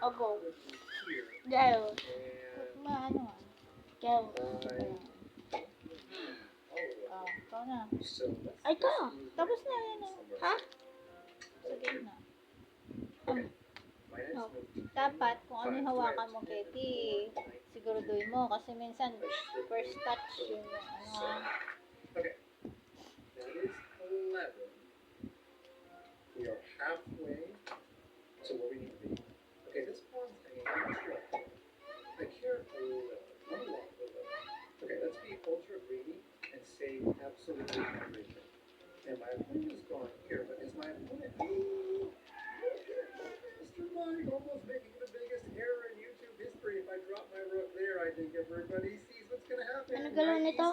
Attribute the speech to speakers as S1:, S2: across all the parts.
S1: O, go.
S2: Here.
S1: Go.
S2: And
S1: Maano ah. Go.
S2: oh,
S1: Ikaw na.
S2: so let's
S3: Ay, ka.
S1: Tapos na yan ah.
S2: somewhere.
S3: Ha?
S1: Sige na.
S2: Okay. My next
S3: No.
S2: move.
S1: Dapat, kung ano yung hawakan mo, Katie, siguraduhin mo. Kasi minsan, first touch yun yung ano ah.
S2: Okay. That is 11. We are halfway to where we need to be. Okay, this pawn's hanging ultra. I care a little. Not a lot, but a little. Okay, let's be ultra greedy and save absolutely everything. And my opponent is gone here, but is my opponent... Mr. Mike almost making the biggest error in YouTube history. If I drop my rook there, I think everybody sees what's going to happen.
S3: Ano galaw nito?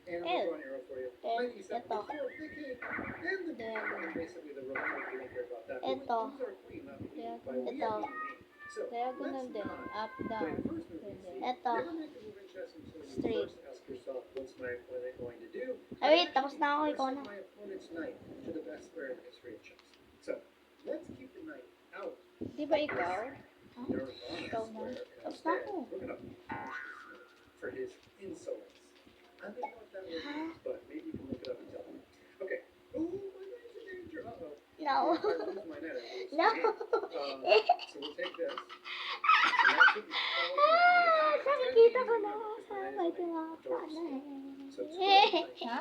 S2: And I'm going to draw an arrow for you. Knight E7,
S3: Ito.
S2: before the king, and the queen. Basically, the rook, we don't care about that.
S3: Ito.
S2: Who's our queen, not me. By we, I
S3: Ito.
S2: mean me. So,
S1: Diagonal
S2: let's
S1: din.
S2: not
S1: Up,
S2: play
S1: down.
S2: the first move you see.
S3: Ito.
S2: Never make a move in chess until you
S1: Straight.
S2: first ask yourself, what's my opponent going to do?
S3: Ay, wait, tapos na ako. Ikaw na.
S2: My opponent's knight to the best square in the history of chess. So, let's keep the knight out.
S1: Di ba ikaw?
S2: Nirvana
S1: Ikaw na.
S2: square. And
S3: Tapos na
S2: instead,
S3: ako.
S2: we're gonna punish this move for his insolence. I don't know what that word means, but maybe you can look it up and tell me. Okay. Ooh, my knight's in danger. Uh-oh.
S3: No.
S2: If I lose my knight, I lose the
S3: No.
S2: game. So we'll take this. And that should be all of my
S3: Nakikita ko na.
S2: moves.
S3: Sabay tumapa na
S2: So it's
S3: eh.
S2: 12
S1: Ha?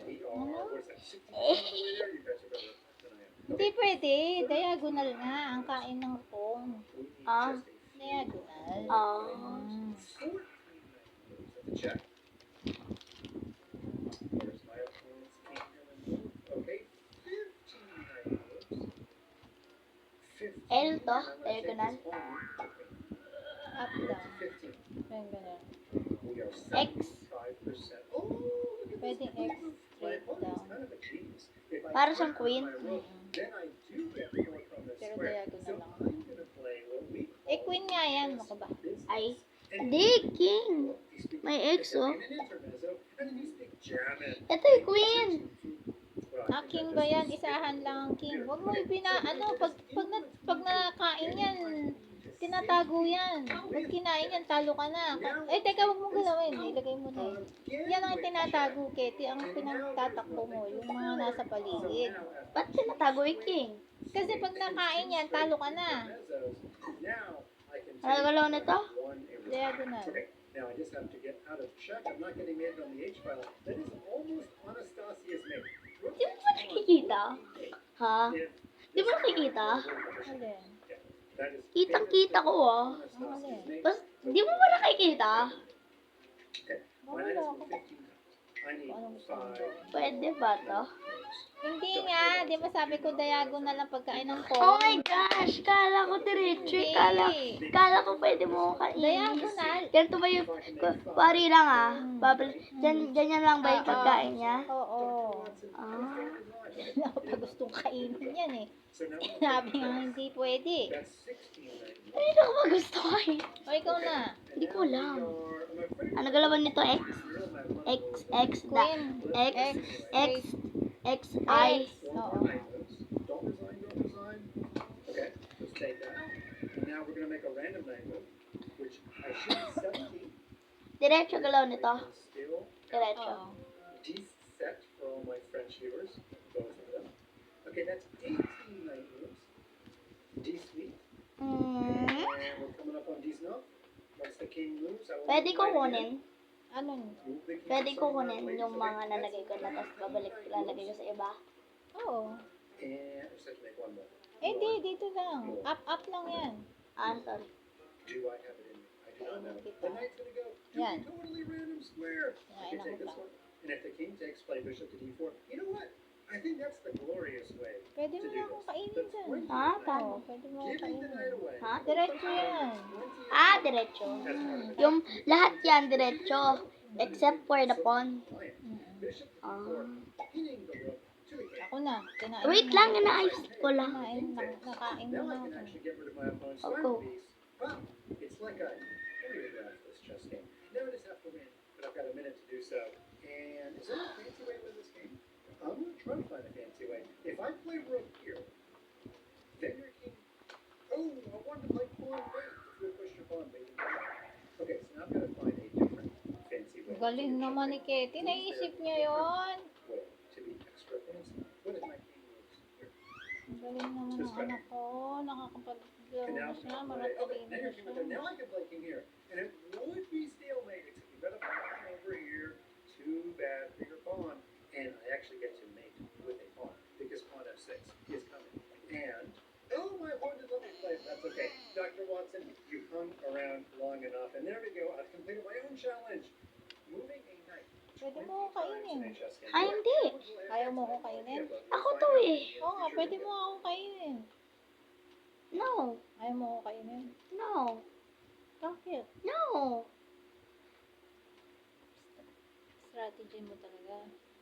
S2: We are, what is that, 60% of the way there? You guys are better than I am.
S1: Hindi pwede. Diagonal nga ang kain ng phone.
S2: We need
S3: Ah.
S2: just a
S1: Diagonal.
S3: Ah.
S2: 14 moves at the check. There's my opponent's king gonna move. Okay, 15 knight moves. 15.
S3: L to,
S2: I'm gonna take
S3: diagonal.
S2: this pawn.
S1: Up, down.
S2: 15.
S1: Ganyan, ganyan.
S2: We are
S3: X.
S2: 75%. Oh, look at
S1: Pwedeng
S2: this.
S1: X,
S2: My
S1: straight
S2: opponent is
S1: down.
S2: kind of a genius. If I
S3: Para
S2: break
S3: siyang queen.
S2: my rook, then I do get more from the
S1: Pero
S2: square.
S1: diagonal
S2: So
S1: lang.
S2: I'm gonna play what we call
S1: Eh, queen nga yan. Ano ka ba?
S2: business.
S3: Ay.
S2: And
S3: Hindi, king.
S2: you speak
S3: May X,
S2: in
S3: oh.
S2: an intermezzo, and then you speak German.
S3: Ito yung queen.
S1: Ah, king ba yan? Isahan lang ang king. Huwag mo pag nakain yan, tinatago yan. Pag kinain yan, talo ka na. Eh, teka, huwag mo galawin. Ilagay mo na. Yan ang tinatago, Keti. Ang pinagtatakbo mo, yung mga nasa paligid.
S3: Ba't tinatago yung king?
S1: Kasi pag nakain yan, talo ka na.
S3: Ano galaw nito?
S1: Diagonal.
S2: Okay, now I just have to get out of check. I'm not getting made on the H file. That is almost Anastasia's mate.
S3: Di mo ba nakikita? Ha? Di mo nakikita?
S1: Alin?
S3: Kitang-kita ko ah. Bas, di mo ba nakikita?
S1: Wala ako.
S2: I need
S1: Anong gusto mo?
S2: 5.
S3: Pwede ba to?
S1: Hindi nga. Di ba sabi ko diagonal ang pagkain ng
S3: Oh
S1: phone?
S3: my gosh! Kala ko diretso eh. Kala ko pwede mo kainin.
S1: Diagonal.
S3: Ganito ba yung... Pari lang ah. Babalik. Ganyan lang ba yung pagkain niya?
S1: Oo.
S3: Ah.
S1: Hindi ako pa gustong kainin yan eh. Sabi nga hindi pwede.
S3: Hindi ko ba gusto kain?
S1: O ikaw na.
S3: Hindi ko alam. Ano galawan nito? X? X, X, da,
S1: Queen.
S3: X, X, X, I.
S1: Oo.
S2: Don't resign. Okay, let's take that. And now we're going to make a random knight move, which I should be 17.
S3: Diretso galaw nito.
S2: Still,
S3: Diretso.
S1: Oo.
S2: D-set for all my French viewers. Both of them. Okay, that's 18 knight moves. D-suite.
S3: Hmm.
S2: And we're coming up on D-snuff. Once the king moves, I will
S3: Pwede
S2: move
S3: ko
S2: right
S3: kunin.
S1: Ano?
S2: Move the king
S3: Pwede ko
S2: somewhere
S3: kunin
S2: away.
S3: yung
S2: So
S3: mga
S2: that's
S3: nalagay ko na tapos babalik, lalagay ko sa iba.
S1: Oo.
S2: And I just have to make one more.
S1: Eh, di. Dito lang. Up lang yan.
S3: Ah, sorry.
S2: Do I have it in me? I do not know.
S1: Kita.
S2: The knight's gonna go to
S1: Yan.
S2: a totally random square.
S1: Kinain
S2: You
S1: ako
S2: take this
S1: pa.
S2: one. And if the king takes, play bishop to d4. You know what? I think that's the glorious way
S1: Pwede
S2: to
S1: mo
S2: do
S1: na akong
S2: this.
S1: kainin
S2: The
S1: dyan.
S2: 20th
S3: Ha?
S2: knight.
S3: Tama.
S1: Pwede mo akong
S2: Giving the knight
S1: kainin.
S2: away.
S3: Ha?
S1: Diretso yan.
S2: 20th
S3: Ah, diretso.
S2: That's part of it.
S3: Yung lahat yan diretso. Except for the pawn.
S2: Client.
S1: Mm-mm.
S2: Bishop to
S3: Ah.
S2: d4. Pinning the rook to the king.
S1: Ako na. Kinain
S3: Wait
S1: na
S3: lang,
S1: ako.
S3: inaayos ko lang.
S1: Kinain lang. Nakain
S2: Now
S1: na
S2: I can
S1: ako.
S2: actually get rid of my opponent's
S3: Oh,
S2: final
S3: go.
S2: piece. Wow, it's like a choreograph this chess game. Now I just have to win, but I've got a minute to do so. And is there a fancy way to win this game? I'm going to try to find a fancy way. If I play rook here, then your king
S1: galing naman ni Ketty. Naisip niya yon.
S2: way to be extra fancy. What if my king moves here?
S1: Ang galing naman ng anak ko. Nakakapaglaro
S2: And
S1: na
S2: now,
S1: siya.
S2: okay,
S1: Maratalino
S2: now
S1: na
S2: you're king with
S1: siya.
S2: it. Now I can play king here. And it would be stalemate, except you better pawn over here. Too bad for your pawn. And I actually get to mate with a pawn, because pawn f6 is coming. And, oh, my pawn did let me play. That's okay. Dr. Watson, you hung around long enough. And there we go. I've completed my own challenge. Moving a knight
S1: Pwede
S2: 20
S1: mo akong
S2: times in a
S1: kainin.
S2: chess game.
S3: Ay, hindi.
S1: Ayaw mo akong kainin?
S3: Ako to eh.
S1: Oo nga, pwede mo akong kainin.
S3: No.
S1: Ayaw mo akong kainin?
S3: No.
S1: Bakit?
S3: No.
S1: Strategy mo talaga.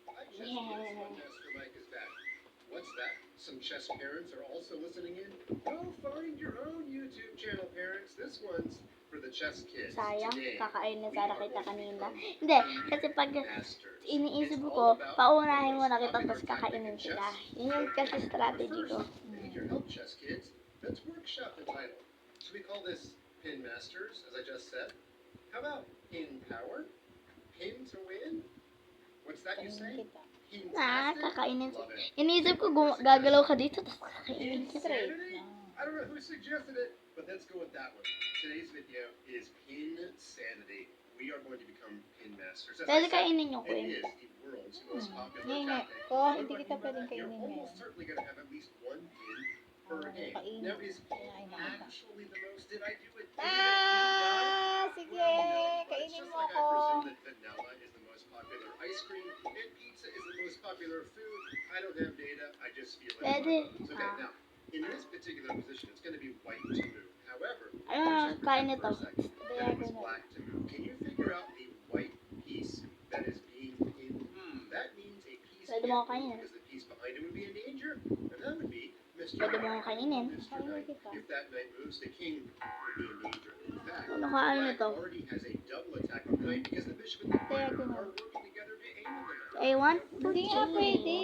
S2: Master Mike is back. What's that? Some chess parents are also listening in? Go find your own YouTube channel, parents. This one's for the chess kids.
S3: Sayang,
S2: Today,
S3: kakain na
S2: we
S3: sana
S2: are
S3: kita
S2: going to
S3: kanina.
S2: become
S3: Hindi, kasi pag
S2: masters.
S3: iniisip
S2: It's
S3: ko,
S2: all about
S3: paunahin mo
S2: the
S3: na
S2: most
S3: kita,
S2: popular
S3: tapos kakainin
S2: tactic in
S3: sila.
S2: chess.
S3: Yun yung kasi strategy
S2: But
S3: ko.
S2: first, I need your help, chess kids. Let's workshop the title. Should we call this Pin Masters, as I just said? How about Pin Power? Pin to win? What's that you
S1: Kainin
S2: say?
S1: kita.
S3: Ah,
S2: Pin-tastic?
S3: kakainin.
S2: Love it.
S3: Iniisip ko, gagalaw ka dito, tapos kakainin kita.
S1: Straight
S2: Insanity?
S1: lang.
S2: I don't know who suggested it, but let's go with that one. Today's video is Pin Sanity. We are going to become Pin Masters. As
S3: Pwede
S2: I said,
S3: kainin yung
S2: it
S3: queen.
S2: is the world's most popular
S1: Ngayon nga,
S2: tactic.
S1: ko,
S2: What
S1: hindi
S2: do I
S1: kita
S2: mean by
S1: pwedeng
S2: that? You're
S1: kainin ngayon.
S2: almost certainly going to have at least one pin per
S1: Oo,
S2: game.
S1: kainin.
S2: Now, is
S1: Kinain na kita.
S2: actually the most? Did I do it?
S1: Ah, sige,
S2: Well, no, but it's
S1: kainin
S2: just
S1: mo
S2: like I
S1: ako.
S2: presume that vanilla is the most popular ice cream and pizza is the most popular food. I don't have data. I just feel it. in my
S3: Pwede.
S2: bones. Okay,
S3: Ah.
S2: now, in this particular position, it's going to be white to move. However,
S3: Ah,
S2: let's just
S3: kain
S2: pretend
S3: ito.
S2: for a second that it was
S1: Diagonal.
S2: black to move. Can you figure out the white piece that is being pinned? That means a piece
S3: Pwede
S2: can't
S3: mo
S2: move
S3: kainin.
S2: because the piece behind it would be in danger, and that would be Mr.
S3: Pwede mo
S2: Knight.
S3: kainin.
S2: Mr.
S1: Kainin
S2: Knight.
S1: kita.
S2: If that knight moves, the king would be in danger. In fact,
S3: Ano kain
S2: Black
S3: ito?
S2: already has a double attack on the knight because the bishop and the queen
S1: Diagonal.
S2: are working together to aim at the knight.
S3: I want to
S1: Hindi nga pwede.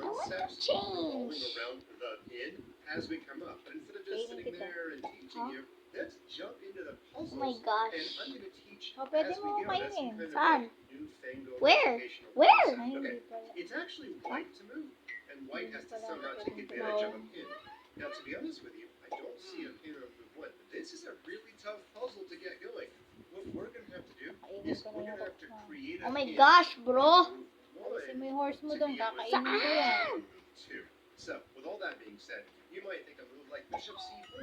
S2: Concepts
S3: change.
S2: revolving around the pin as we come up. But instead of just
S1: Kainin
S2: sitting
S1: kita.
S2: there and teaching
S3: Huh?
S2: you, let's jump into the puzzles.
S3: Oh my
S2: And
S3: gosh.
S2: I'm going to teach
S1: Oh, pwede
S2: as we
S1: mo
S2: go. That's
S1: kainin.
S2: some kind of
S3: Saan?
S2: newfangled
S3: Where?
S2: educational
S3: Where?
S2: concept.
S1: Ay,
S2: Okay,
S1: hindi pala.
S2: it's actually white to move, and white has to
S1: Hindi pala
S2: somehow
S1: pwedeng
S2: take advantage of a
S3: tumawa.
S2: pin. Now, to be honest with you, I don't see a pin on move one. This is a really tough puzzle to get going. What we're going to have to do
S1: Kainin
S2: is
S1: ko
S2: we're
S1: na
S2: going to
S1: yung
S2: have to
S1: kotsa.
S2: create a
S3: Oh my
S2: pin
S3: gosh, bro.
S2: on move
S1: Alisin
S2: one
S1: mo yung horse mo
S2: to
S1: doon.
S2: be able to
S1: Kakainin ko yan.
S2: two. So, with all that being said, you might think a move like bishop c4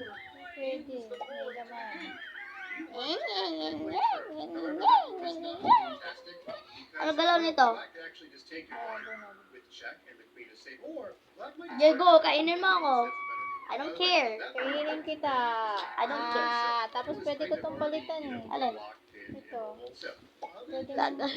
S1: Pwede.
S2: is the
S1: May
S2: ball to
S1: laman.
S2: the king. You are midway through. However, that is not fantastic because
S3: Ano galaw nito?
S2: Black can actually just take your pawn
S1: Diagonal.
S2: with check and the queen is safe. Or Black might
S3: Diego,
S2: just-
S3: kainin mo ako.
S2: That's a better move.
S3: I don't
S2: By the way,
S3: care.
S2: that
S1: Kainin kita.
S3: I don't care.
S1: Ah, tapos pwede ko itong palitan eh.
S3: Alin?
S1: Ito.
S2: Pwede
S3: Gaga.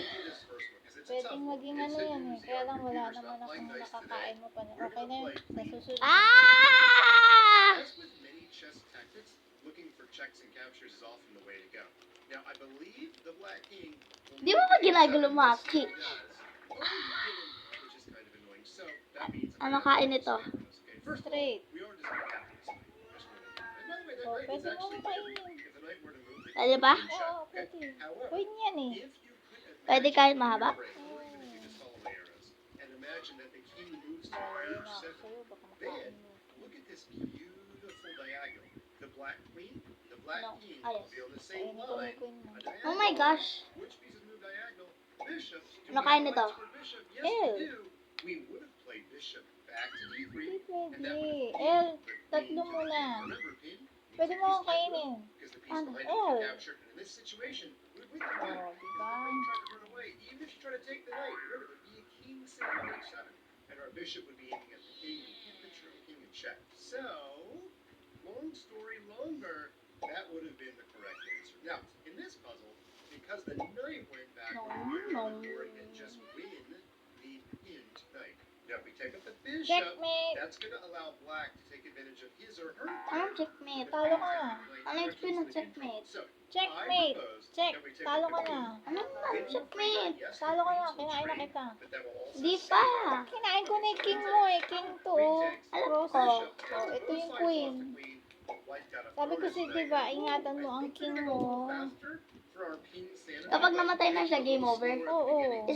S1: Pwedeng maging ano yan eh. Kaya lang wala naman akong nakakain mo pa. Okay na yun. Sa susunod.
S3: Ah!
S2: As with many chess tactics, looking for checks and captures is often the way to go. Now, I believe the Black King will
S3: Di mo ba
S2: make
S3: ginagalo
S2: seven,
S3: mga
S2: yes, he
S3: kick?
S2: does. Only beginning, which is kind of annoying. So, that means
S3: Ano
S2: I'm gonna
S3: kain
S2: have to
S3: ito?
S2: stay with us, okay? First of all,
S1: Straight.
S2: we are just gonna have to stay. There's no way. And by the way, that
S1: Oh,
S2: knight is
S1: pwede mo
S2: actually
S1: kainin.
S2: if the knight were to move, the
S3: Pwede
S2: king
S3: ba?
S2: would be in check,
S1: Oo,
S2: okay?
S1: pwede.
S2: However,
S1: Pwede yan eh.
S2: if you could
S3: Pwede
S2: imagine
S3: kahit
S2: in
S3: mahaba?
S2: your brain, or even if you just follow my arrows, and imagine that the king moves to
S1: Lalayo
S2: page
S1: na ako
S2: 7,
S1: sa'yo. Baka makain mo.
S2: look at this beautiful diagonal. The Black Queen, the Black
S3: No.
S2: King
S3: Ah,
S2: will
S3: yes.
S2: be on the same
S1: Kainin ko
S2: line.
S1: yung queen mo.
S2: A diagonal.
S3: Oh my gosh.
S2: Which pieces move diagonal? Bishop. Do
S3: Ano
S2: we
S3: kain
S2: have
S3: nito?
S2: rights for bishop? Yes,
S1: Ew.
S2: we do. We would have played bishop back to
S1: Hindi
S2: d3. And
S1: pwede.
S2: that would have
S1: El,
S2: been the
S1: tatlo
S2: queen to the
S1: muna.
S2: king. Remember, pin means
S1: Pwede
S2: the
S1: mo akong
S2: piece can't
S1: kainin.
S2: move because the piece
S3: Ano?
S2: behind it will
S1: El.
S2: be captured. And in this situation, we win the
S1: Oh,
S2: knight.
S1: diba?
S2: The queen tried to run away. Even if you try to take the knight, remember, there would be a king sitting on h7. And our bishop would be aiming at the king. You can't picture a king in check. So, long story longer, that would have been the correct answer. Now, in this puzzle, because the knight went back,
S3: No,
S2: we're
S3: no.
S2: going to board and just win the pinned knight. Now, if we take up the bishop,
S1: Checkmate.
S2: that's going to allow Black to take advantage of his or her
S3: Anong checkmate?
S1: Talo ka na.
S3: Ano yung spin ng checkmate?
S2: So,
S1: Checkmate.
S2: I propose
S1: Check.
S2: that we take
S1: Talo
S2: up
S1: ka
S2: the
S1: na.
S2: queen.
S3: Ano na checkmate?
S2: Yes,
S1: Talo ka na.
S2: queens will
S1: Kinain na
S2: trade,
S1: kita.
S2: but that will also
S3: Di
S2: save
S3: pa.
S1: Kinain ko na yung king mo eh. King to.
S2: Queen takes,
S3: Alam
S1: Cross.
S3: ko.
S1: Oh, ito yung
S2: both sides
S1: queen.
S2: lost the queen.
S1: Sabi ko si, di ba, ingatan mo ang king mo.
S3: Kapag namatay na siya, game over.
S1: Oo.